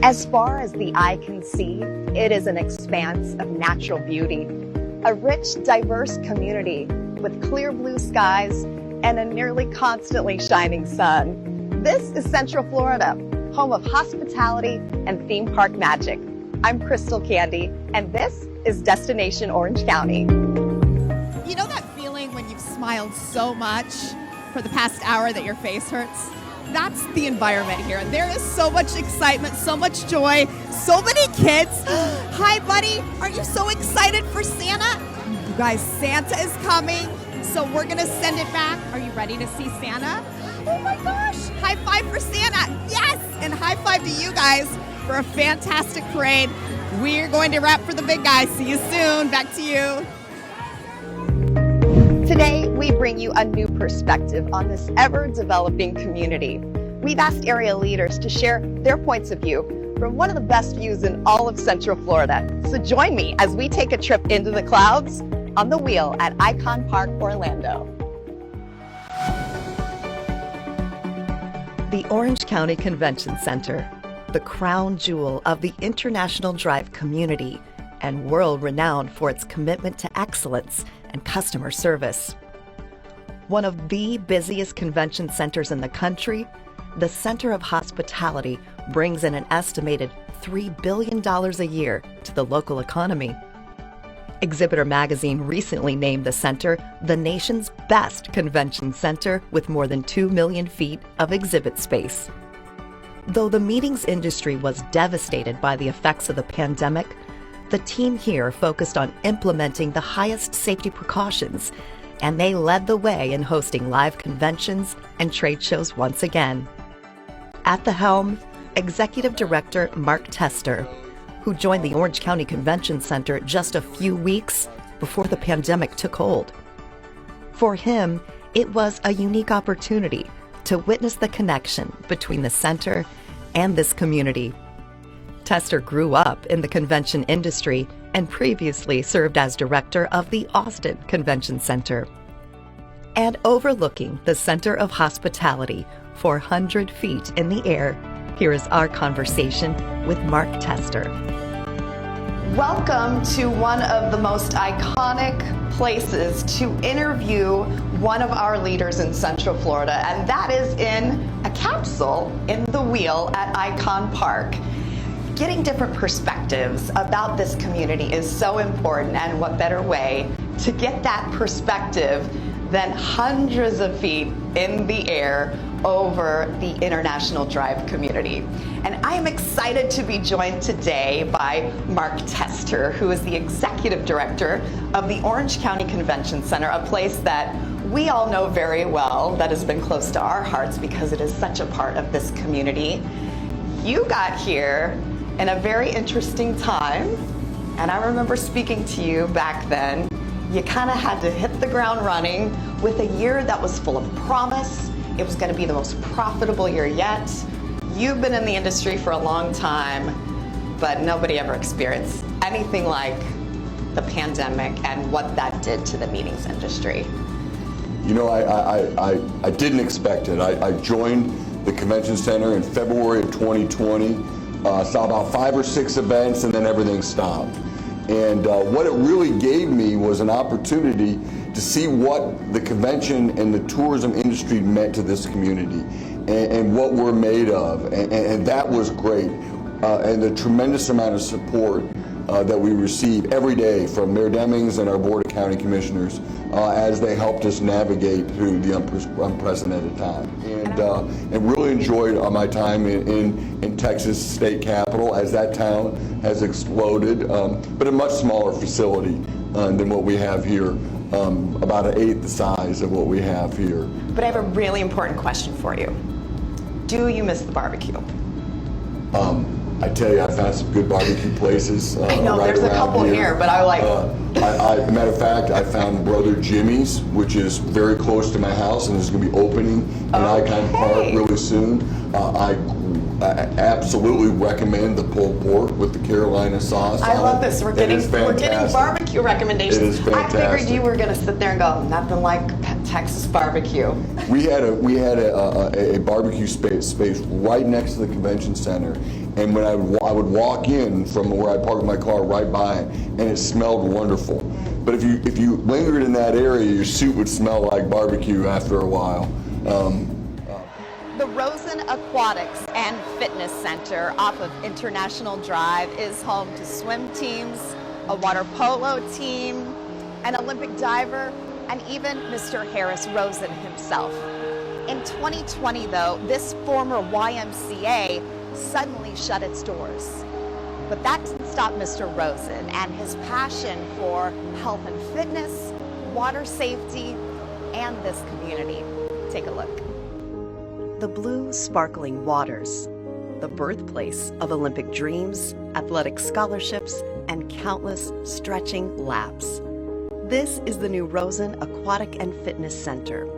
As far as the eye can see, it is an expanse of natural beauty, a rich, diverse community with clear blue skies and a nearly constantly shining sun. This is Central Florida, home of hospitality and theme park magic. I'm Crystal Candy, and this is Destination Orange County. You know that feeling when you've smiled so much for the past hour that your face hurts? That's the environment here. There is so much excitement, so much joy, so many kids. Hi, buddy. Aren't you so excited for Santa? You guys, Santa is coming, so we're going to send it back. Are you ready to see Santa? Oh my gosh. High five for Santa. Yes. And high five to you guys for a fantastic parade. We're going to wrap for the big guys. See you soon. Back to you. Today, we bring you a new perspective on this ever-developing community. We've asked area leaders to share their points of view from one of the best views in all of Central Florida. So join me as we take a trip into the clouds on the wheel at Icon Park, Orlando. The Orange County Convention Center, the crown jewel of the International Drive community and world-renowned for its commitment to excellence and customer service. One of the busiest convention centers in the country, the Center of Hospitality brings in an estimated $3 billion a year to the local economy. Exhibitor Magazine recently named the center the nation's best convention center with more than 2 million feet of exhibit space. Though the meetings industry was devastated by the effects of the pandemic, the team here focused on implementing the highest safety precautions, and they led the way in hosting live conventions and trade shows once again. At the helm, Executive Director Mark Tester, who joined the Orange County Convention Center just a few weeks before the pandemic took hold. For him, it was a unique opportunity to witness the connection between the center and this community. Tester grew up in the convention industry and previously served as director of the Austin Convention Center. And overlooking the Center of Hospitality, 400 feet in the air, here is our conversation with Mark Tester. Welcome to one of the most iconic places to interview one of our leaders in Central Florida, and that is in a capsule in the wheel at Icon Park. Getting different perspectives about this community is so important, and what better way to get that perspective than hundreds of feet in the air over the International Drive community. And I am excited to be joined today by Mark Tester, who is the Executive Director of the Orange County Convention Center, a place that we all know very well, that has been close to our hearts because it is such a part of this community. You got here in a very interesting time, and I remember speaking to you back then. You kind of had to hit the ground running with a year that was full of promise. It was going to be the most profitable year yet. You've been in the industry for a long time, but nobody ever experienced anything like the pandemic and what that did to the meetings industry. You know, I didn't expect it. I joined the convention center in February of 2020. Saw about 5 or 6 events, and then everything stopped. And what it really gave me was an opportunity to see what the convention and the tourism industry meant to this community and what we're made of. And that was great. And the tremendous amount of support that we receive every day from Mayor Demings and our Board of County Commissioners as they helped us navigate through the unprecedented time. And really enjoyed my time in Texas State Capitol as that town has exploded, but a much smaller facility than what we have here, about an eighth the size of what we have here. But I have a really important question for you. Do you miss the barbecue? I tell you, I found some good barbecue places. I know, right there's a couple here, but I like. Matter of fact, I found Brother Jimmy's, which is very close to my house, and is going to be opening in Icon Park really soon. I absolutely recommend the pulled pork with the Carolina sauce. I love this. We're getting barbecue barbecue recommendations. It is fantastic. I figured you were going to sit there and go, nothing like Texas barbecue. We had a barbecue space right next to the convention center, and when I would walk in from where I parked my car right by it, and it smelled wonderful. But if you lingered in that area, your suit would smell like barbecue after a while. The Rosen Aquatics and Fitness Center off of International Drive is home to swim teams, a water polo team, an Olympic diver, and even Mr. Harris Rosen himself. In 2020, though, this former YMCA suddenly shut its doors. But that didn't stop Mr. Rosen and his passion for health and fitness, water safety, and this community. Take a look. The blue, sparkling waters, the birthplace of Olympic dreams, athletic scholarships, and countless stretching laps. This is the new Rosen Aquatic and Fitness Center.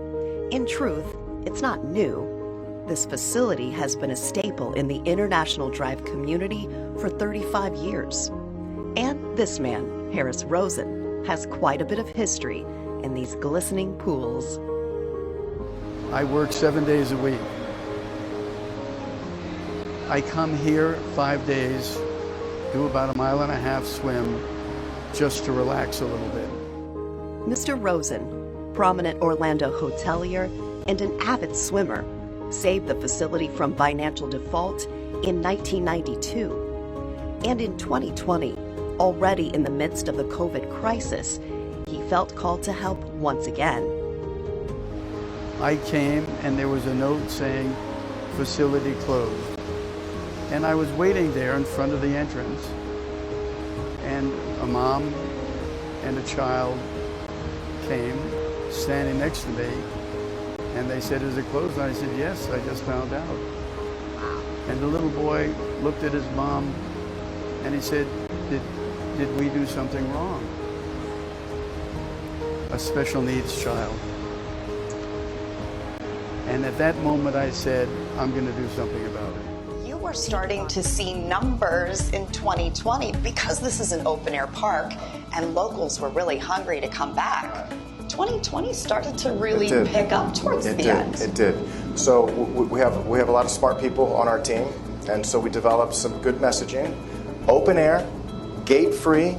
In truth, it's not new. This facility has been a staple in the International Drive community for 35 years. And this man, Harris Rosen, has quite a bit of history in these glistening pools. I work 7 days a week. I come here 5 days, do about 1.5 mile swim, just to relax a little bit. Mr. Rosen, prominent Orlando hotelier and an avid swimmer, saved the facility from financial default in 1992. And in 2020, already in the midst of the COVID crisis, he felt called to help once again. I came and there was a note saying, facility closed. And I was waiting there in front of the entrance, and a mom and a child came standing next to me, and they said, is it closed? And I said, yes, I just found out. And the little boy looked at his mom and he said, did we do something wrong? A special needs child. And at that moment I said, I'm going to do something about it. You were starting to see numbers in 2020 because this is an open air park and locals were really hungry to come back. 2020 started to really pick up towards the end. It did. So we have a lot of smart people on our team, and so we developed some good messaging. Open air, gate free,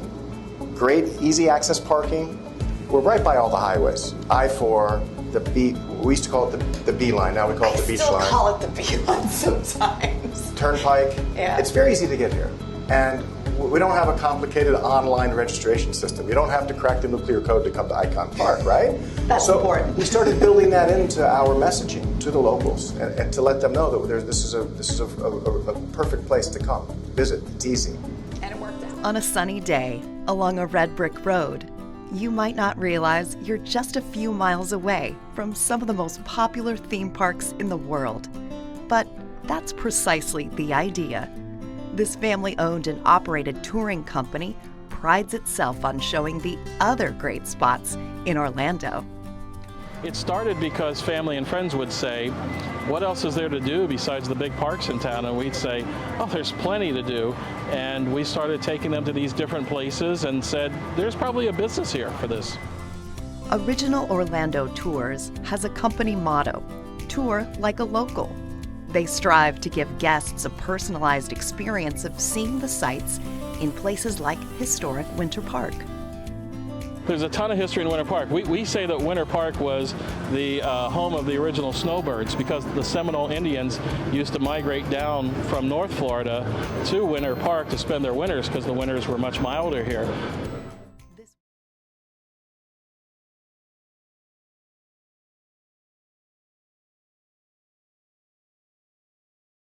great easy access parking. We're right by all the highways. I-4, the B. We used to call it the B line. Now we call it the beach line. I still call it the B line sometimes. Turnpike. Yeah. It's very easy to get here, and we don't have a complicated online registration system. You don't have to crack the nuclear code to come to Icon Park, right? That's important. We started building that into our messaging to the locals, and to let them know that this is a perfect place to come visit. It's easy. And it worked out. On a sunny day along a red brick road, you might not realize you're just a few miles away from some of the most popular theme parks in the world. But that's precisely the idea. This family-owned and operated touring company prides itself on showing the other great spots in Orlando. It started because family and friends would say, what else is there to do besides the big parks in town? And we'd say, oh, there's plenty to do. And we started taking them to these different places and said, there's probably a business here for this. Original Orlando Tours has a company motto, tour like a local. They strive to give guests a personalized experience of seeing the sights in places like historic Winter Park. There's a ton of history in Winter Park. We say that Winter Park was the home of the original snowbirds because the Seminole Indians used to migrate down from North Florida to Winter Park to spend their winters because the winters were much milder here.